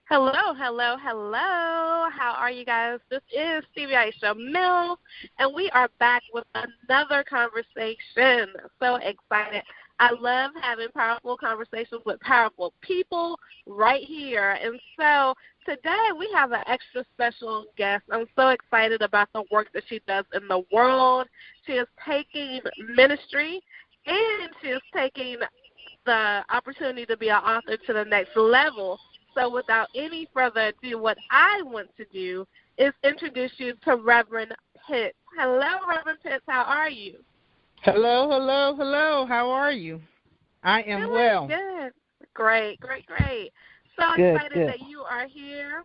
Hello, hello, hello. How are you guys? This is Stevie Mills, and we are back with another conversation. So excited. I love having powerful conversations with powerful people right here. And so today we have an extra special guest. I'm so excited about the work that she does in the world. She is taking ministry, and she is taking the opportunity to be an author to the next level. So without any further ado, what I want to do is introduce you to Reverend Pitts. Hello, Reverend Pitts. How are you? Hello, hello, hello. How are you? I am Doing well. Good. Great, great, great. So Good, excited good. that you are here.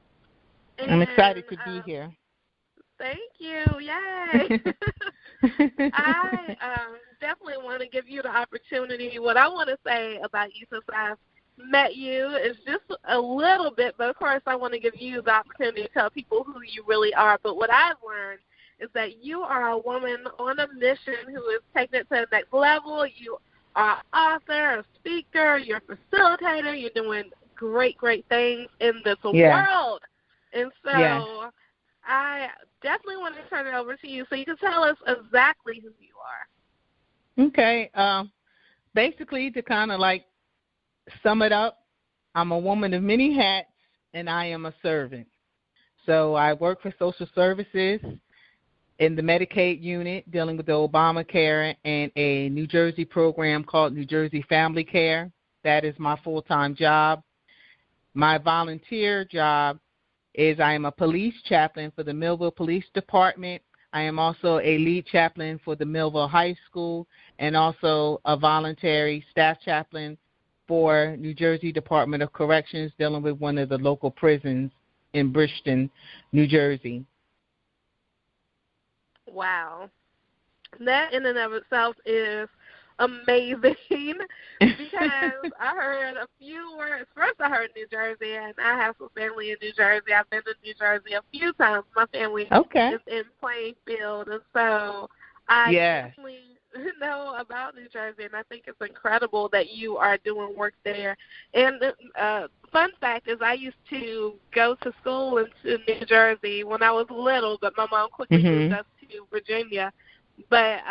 And, I'm excited to be here. Thank you. Yay. I definitely want to give you the opportunity. What I want to say about you since I've met you is just a little bit, but of course I want to give you the opportunity to tell people who you really are. But what I've learned is that you are a woman on a mission who is taking it to the next level. You are an author, a speaker, you're a facilitator, you're doing great, great things in this world. And so I definitely want to turn it over to you so you can tell us exactly who you are. Okay. Basically, to kind of like sum it up, I'm a woman of many hats, and I am a servant. So I work for social services in the Medicaid unit dealing with the Obamacare and a New Jersey program called New Jersey Family Care. That is my full-time job. My volunteer job is I am a police chaplain for the Millville Police Department. I am also a lead chaplain for the Millville High School and also a voluntary staff chaplain for New Jersey Department of Corrections dealing with one of the local prisons in Bridgeton, New Jersey. Wow. That in and of itself is amazing because I heard a few words. First I heard New Jersey, and I have some family in New Jersey. I've been to New Jersey a few times. My family is in Plainfield, and so I definitely know about New Jersey, and I think it's incredible that you are doing work there. And fun fact is I used to go to school in New Jersey when I was little, but my mom quickly moved us to Virginia. But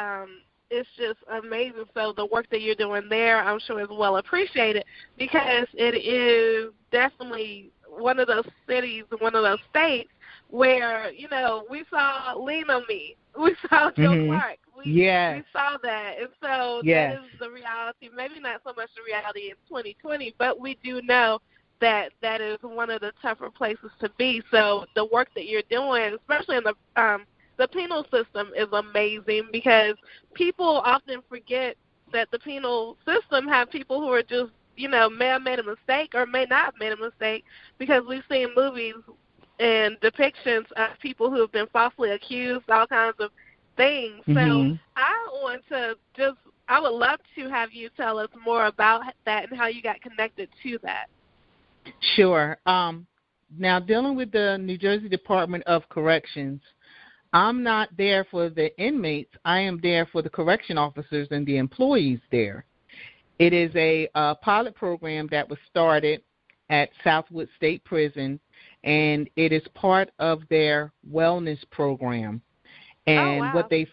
it's just amazing. So the work that you're doing there, I'm sure, is well appreciated because it is definitely one of those cities, one of those states where, you know, we saw Lean on Me. We saw Joe Clark. We saw that. And so that is the reality. Maybe not so much the reality in 2020, but we do know that that is one of the tougher places to be. So the work that you're doing, especially in the penal system, is amazing because people often forget that the penal system have people who are just, you know, may have made a mistake or may not have made a mistake because we've seen movies and depictions of people who have been falsely accused, all kinds of things. So I would love to have you tell us more about that and how you got connected to that. Sure. Now, dealing with the New Jersey Department of Corrections, I'm not there for the inmates. I am there for the correction officers and the employees there. It is a pilot program that was started at Southwood State Prison, and it is part of their wellness program. And what they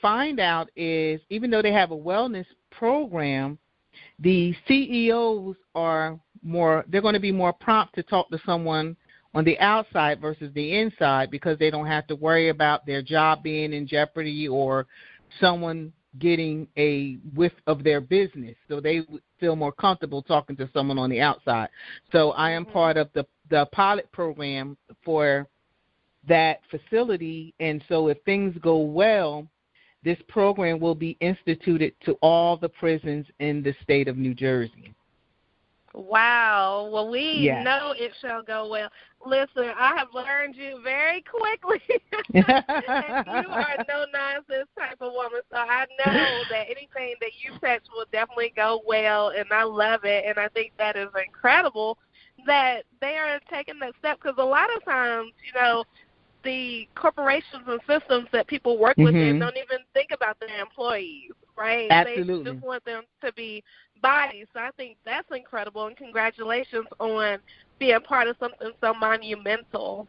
find out is even though they have a wellness program, the CEOs they're going to be more prompt to talk to someone on the outside versus the inside because they don't have to worry about their job being in jeopardy or someone getting a whiff of their business. So they feel more comfortable talking to someone on the outside. So I am part of the pilot program for that facility, and so if things go well, this program will be instituted to all the prisons in the state of New Jersey. Wow. Well, we know it shall go well. Listen, I have learned you very quickly. And you are a no-nonsense type of woman, so I know that anything that you touch will definitely go well, and I love it, and I think that is incredible that they are taking that step because a lot of times, you know, the corporations and systems that people work with don't even think about their employees, right? Absolutely. They just want them to be body. So I think that's incredible, and congratulations on being part of something so monumental.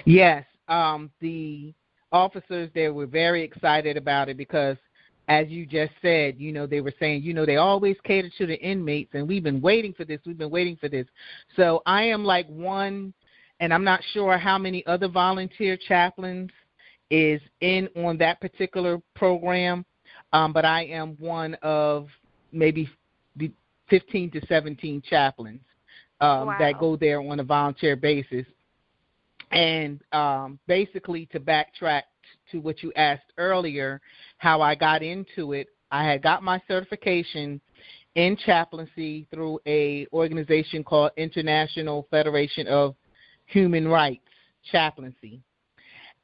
Yes, the officers there were very excited about it because, as you just said, they were saying, they always cater to the inmates, and we've been waiting for this. So I am like one, and I'm not sure how many other volunteer chaplains is in on that particular program, but I am one of maybe 15 to 17 chaplains that go there on a volunteer basis. And basically, to backtrack to what you asked earlier, how I got into it, I had got my certification in chaplaincy through a organization called International Federation of Human Rights Chaplaincy.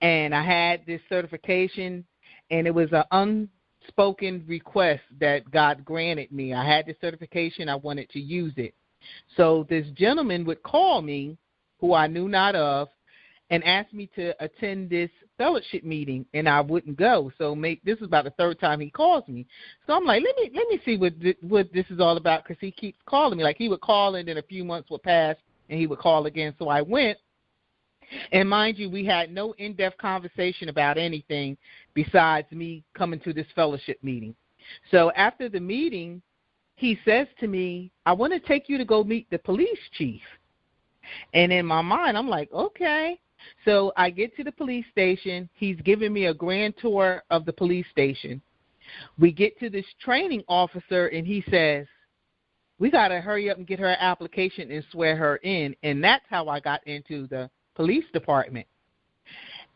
And I had this certification, and it was an unspoken request that God granted me. I had this certification. I wanted to use it. So this gentleman would call me, who I knew not of, and asked me to attend this fellowship meeting, and I wouldn't go. So this is about the third time he calls me. So I'm like, let me see what this is all about, because he keeps calling me. Like, he would call, and then a few months would pass, and he would call again. So I went, and mind you, we had no in-depth conversation about anything besides me coming to this fellowship meeting. So after the meeting, he says to me, I want to take you to go meet the police chief. And in my mind, I'm like, okay. So I get to the police station. He's giving me a grand tour of the police station. We get to this training officer, and he says, we got to hurry up and get her application and swear her in. And that's how I got into the police department.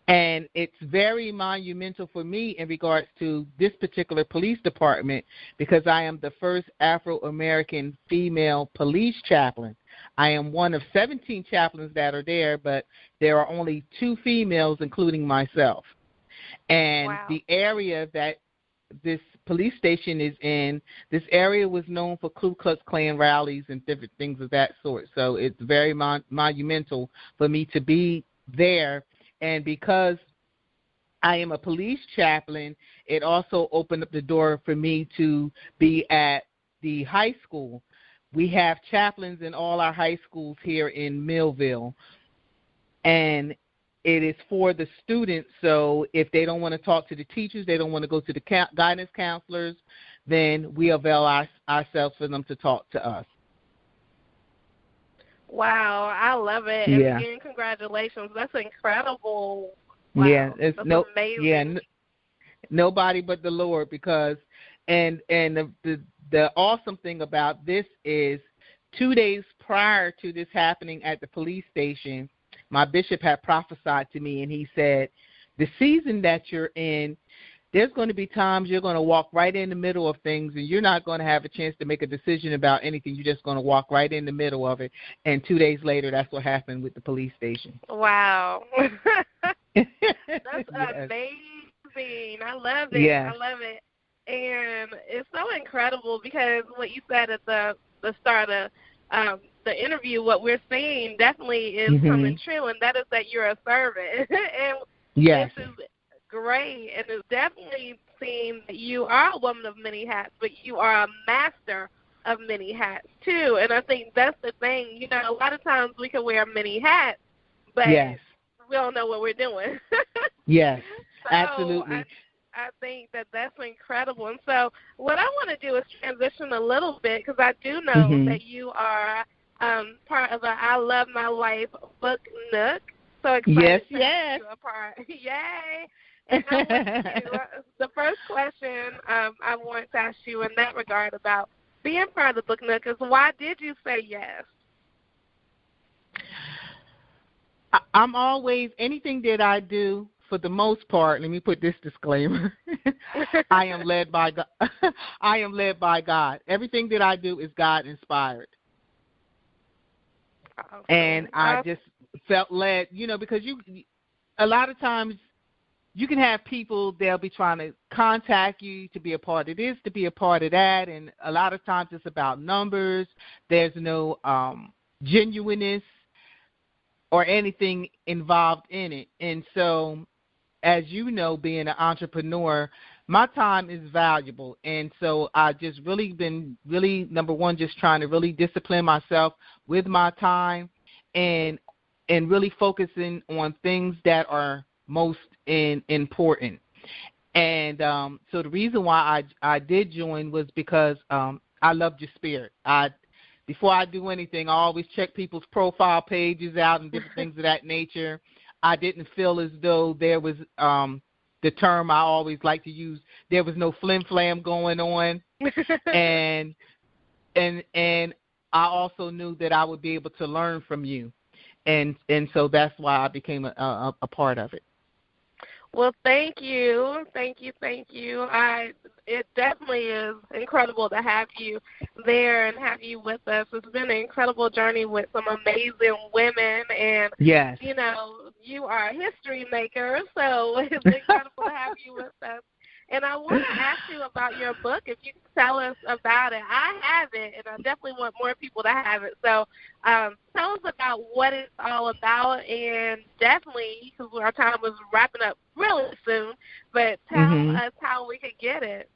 And it's very monumental for me in regards to this particular police department, because I am the first Afro-American female police chaplain. I am one of 17 chaplains that are there, but there are only 2 females, including myself. And the area that this police station is in, this area was known for Ku Klux Klan rallies and different things of that sort. So it's very monumental for me to be there. And because I am a police chaplain, it also opened up the door for me to be at the high school. We have chaplains in all our high schools here in Millville, and it is for the students. So if they don't want to talk to the teachers, they don't want to go to the guidance counselors, then we avail ourselves for them to talk to us. Wow, I love it. And again, congratulations. That's incredible. Wow. Yeah, it's That's amazing. Yeah, nobody but the Lord, because and the awesome thing about this is 2 days prior to this happening at the police station, my bishop had prophesied to me, and he said, the season that you're in, there's going to be times you're going to walk right in the middle of things, and you're not going to have a chance to make a decision about anything. You're just going to walk right in the middle of it. And 2 days later, that's what happened with the police station. Wow. That's amazing. I love it. Yes. I love it. And it's so incredible, because what you said at the start of the interview, what we're seeing definitely is coming true, and that is that you're a servant. And yes. This is great, and it's definitely seeing that you are a woman of many hats, but you are a master of many hats too. And I think that's the thing. A lot of times we can wear many hats, but we don't know what we're doing. Yes, so absolutely. I think that's incredible. And so what I want to do is transition a little bit, because I do know that you are part of the I Love My Life book nook. So excited to have you a part. Yay. And I want the first question I want to ask you in that regard about being part of the book nook is, why did you say yes? I'm always, anything that I do, for the most part, let me put this disclaimer, I am led by God. I am led by God. Everything that I do is God inspired. Okay. And I just felt led, because a lot of times you can have people, they'll be trying to contact you to be a part of this, to be a part of that, and a lot of times it's about numbers. There's no genuineness or anything involved in it. And so, as you know, being an entrepreneur, my time is valuable, and so I just really been number one, just trying to really discipline myself with my time, and really focusing on things that are most important. And so the reason why I did join was because I loved your spirit. Before I do anything, I always check people's profile pages out and different things of that nature. I didn't feel as though there was the term I always like to use, there was no flim-flam going on. and I also knew that I would be able to learn from you. And so that's why I became a part of it. Well, thank you. It definitely is incredible to have you there and have you with us. It's been an incredible journey with some amazing women, and yes, you know, you are a history maker, so it's incredible to have you with us. And I want to ask you about your book, if you can tell us about it. I have it, and I definitely want more people to have it. So tell us about what it's all about, and definitely, because our time is wrapping up really soon, but tell us how we could get it.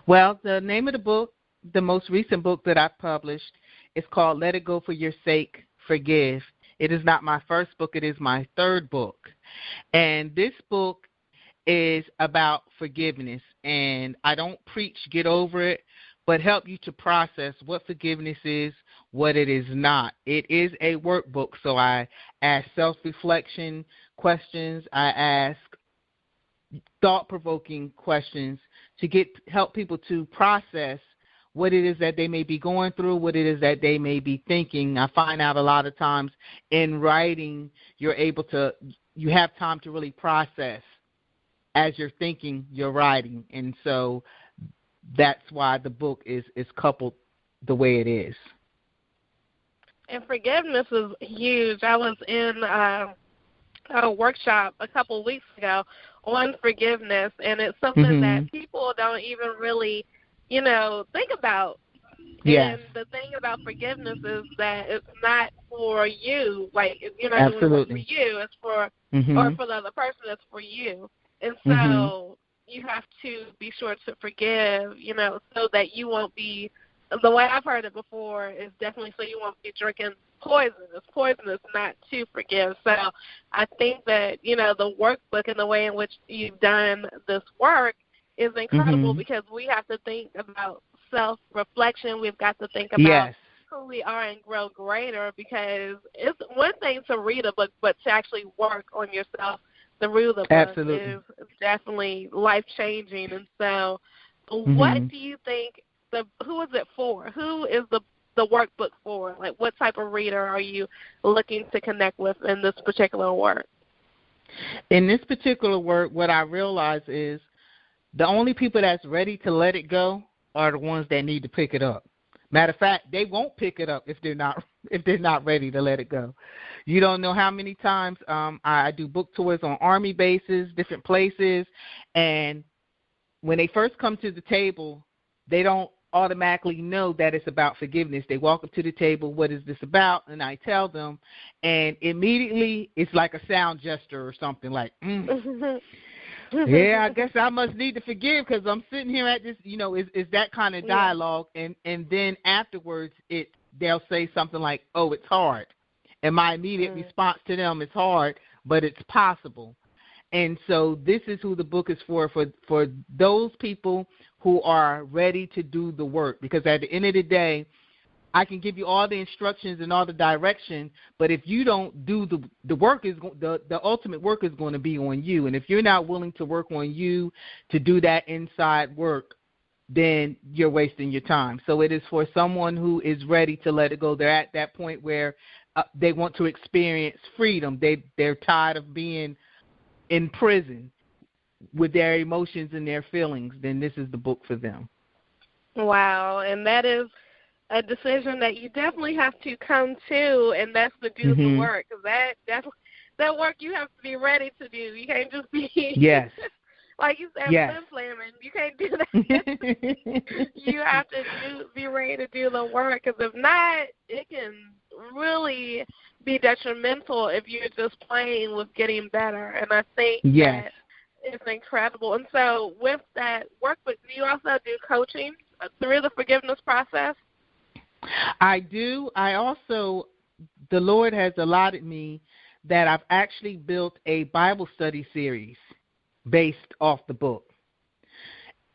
Well, the name of the book, the most recent book that I published, is called Let It Go for Your Sake, Forgive. It is not my first book. It is my third book. And this book is about forgiveness. And I don't preach, get over it, but help you to process what forgiveness is, what it is not. It is a workbook. So I ask self-reflection questions. I ask thought-provoking questions to help people to process what it is that they may be going through, what it is that they may be thinking. I find out a lot of times in writing, you have time to really process as you're thinking, you're writing. And so that's why the book is coupled the way it is. And forgiveness is huge. I was in a workshop a couple of weeks ago on forgiveness, and it's something that people don't even really, think about. Yes. And the thing about forgiveness is that it's not for you. Like, you're not Absolutely. doing it for you. It's for, or for the other person, it's for you. And so you have to be sure to forgive, so that you won't be, the way I've heard it before is definitely so you won't be drinking poison. It's poisonous not to forgive. So I think that, the workbook and the way in which you've done this work is incredible because we have to think about self-reflection. We've got to think about who we are and grow greater, because it's one thing to read a book, but to actually work on yourself through the book is definitely life-changing. And so what do you think, who is it for? Who is the workbook for? Like, what type of reader are you looking to connect with in this particular work? In this particular work, what I realize is the only people that's ready to let it go are the ones that need to pick it up. Matter of fact, they won't pick it up if they're not ready to let it go. You don't know how many times I do book tours on Army bases, different places, and when they first come to the table, they don't automatically know that it's about forgiveness. They walk up to the table, what is this about? And I tell them, and immediately it's like a sound gesture or something like, yeah, I guess I must need to forgive because I'm sitting here at this, is that kind of dialogue. And then afterwards they'll say something like, oh, it's hard. And my immediate response to them is hard, but it's possible. And so this is who the book is for those people who are ready to do the work. Because at the end of the day, I can give you all the instructions and all the direction, but if you don't do the work, the ultimate work is going to be on you. And if you're not willing to work on you to do that inside work, then you're wasting your time. So it is for someone who is ready to let it go. They're at that point where they want to experience freedom. They're tired of being in prison with their emotions and their feelings. Then this is the book for them. Wow, and that is a decision that you definitely have to come to, and that's to do the work. Because that work you have to be ready to do. You can't just be like you said, flim-flamming. You can't do that. You have to be ready to do the work, because if not, it can really be detrimental if you're just playing with getting better. And I think that is incredible. And so with that workbook, do you also do coaching through the forgiveness process? I do. I also, the Lord has allotted me that I've actually built a Bible study series based off the book.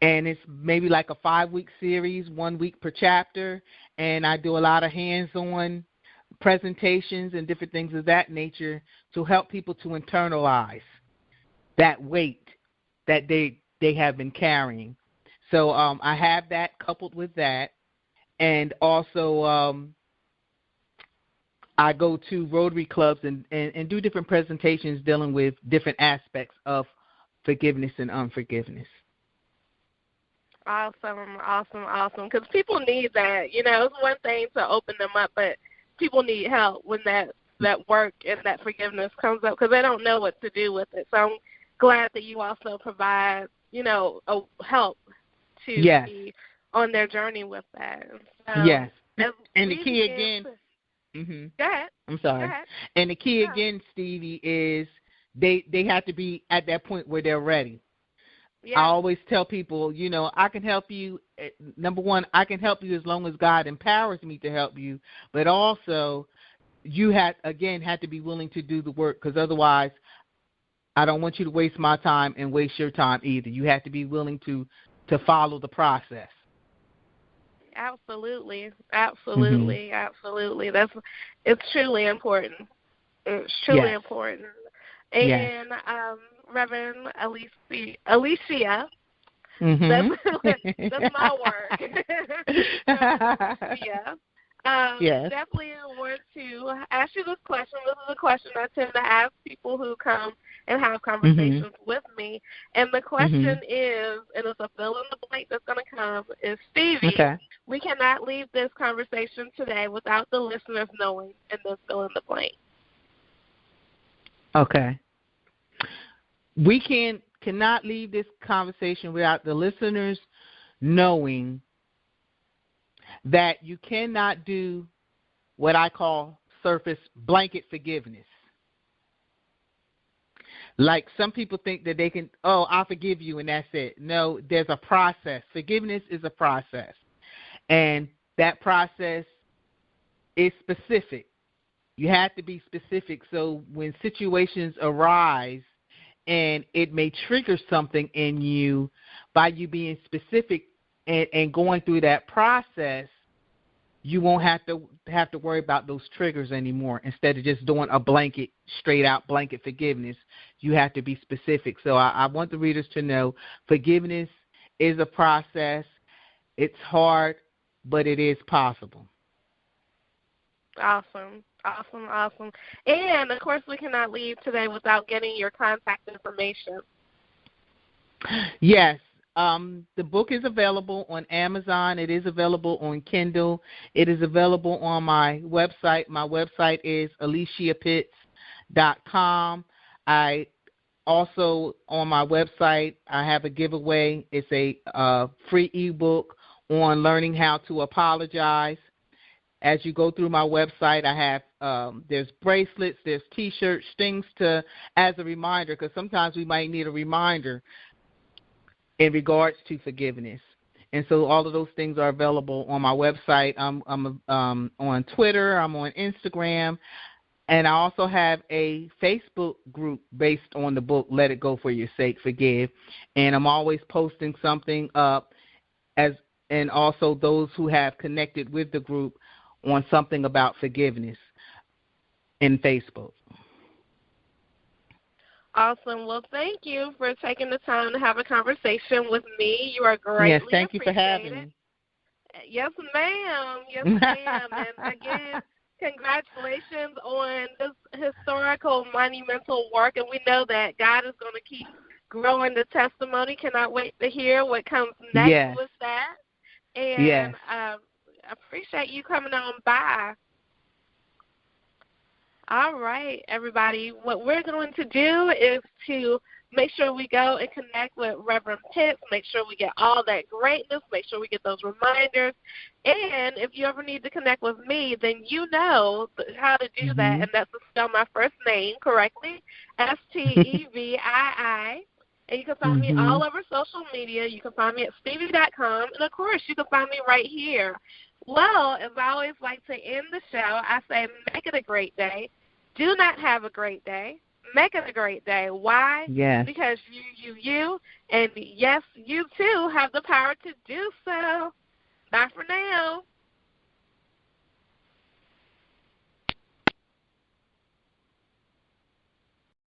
And it's maybe like a 5-week series, 1 week per chapter. And I do a lot of hands-on presentations and different things of that nature to help people to internalize that weight that they have been carrying. So I have that coupled with that. And also I go to Rotary clubs and do different presentations dealing with different aspects of forgiveness and unforgiveness. Awesome. Because people need that. You know, it's one thing to open them up, but people need help when that work and that forgiveness comes up because they don't know what to do with it. So I'm glad that you also provide, you know, help to be on their journey with that. So, yes. And the key again. Go ahead. I'm sorry. Go ahead. And the key again, Stevie, is they have to be at that point where they're ready. Yeah. I always tell people, you know, I can help you. Number one, I can help you as long as God empowers me to help you. But also, you have to be willing to do the work because otherwise, I don't want you to waste my time and waste your time either. You have to be willing to follow the process. Absolutely. It's truly important. It's truly important. And Reverend Aleechea, that's my word. Definitely want to ask you this question. This is a question I tend to ask people who come and have conversations with me. And the question is, and it's a fill in the blank that's going to come, is Stevie, we cannot leave this conversation today without the listeners knowing, and then fill in the blank. Okay. We cannot leave this conversation without the listeners knowing that you cannot do what I call surface blanket forgiveness. Like some people think that they can, I forgive you and that's it. No, there's a process. Forgiveness is a process. And that process is specific. You have to be specific. So when situations arise and it may trigger something in you by you being specific and going through that process, you won't have to worry about those triggers anymore. Instead of just doing a blanket, straight out blanket forgiveness, you have to be specific. So I want the readers to know forgiveness is a process. It's hard, but it is possible. Awesome. And, of course, we cannot leave today without getting your contact information. Yes. The book is available on Amazon. It is available on Kindle. It is available on my website. My website is AleecheaPitts.com. I also, on my website, I have a giveaway. It's a free ebook on learning how to apologize. As you go through my website, I have there's bracelets, there's T-shirts, things as a reminder, because sometimes we might need a reminder in regards to forgiveness. And so all of those things are available on my website. I'm on Twitter. I'm on Instagram. And I also have a Facebook group based on the book, Let It Go For Your Sake, Forgive. And I'm always posting something up, and also those who have connected with the group on something about forgiveness in Facebook. Awesome. Well, thank you for taking the time to have a conversation with me. You are greatly Yes, thank you for having me. Yes, ma'am. And again, congratulations on this historical, monumental work. And we know that God is going to keep growing the testimony. Cannot wait to hear what comes next with that. And I appreciate you coming on by. All right, everybody. What we're going to do is to make sure we go and connect with Reverend Pitts, make sure we get all that greatness, make sure we get those reminders. And if you ever need to connect with me, then you know how to do that, and that's to spell my first name correctly, Stevii, And you can find me all over social media. You can find me at Stevie.com. And, of course, you can find me right here. Well, as I always like to end the show, I say make it a great day. Do not have a great day. Make it a great day. Why? Yes. Because you, and yes, you too have the power to do so. Bye for now.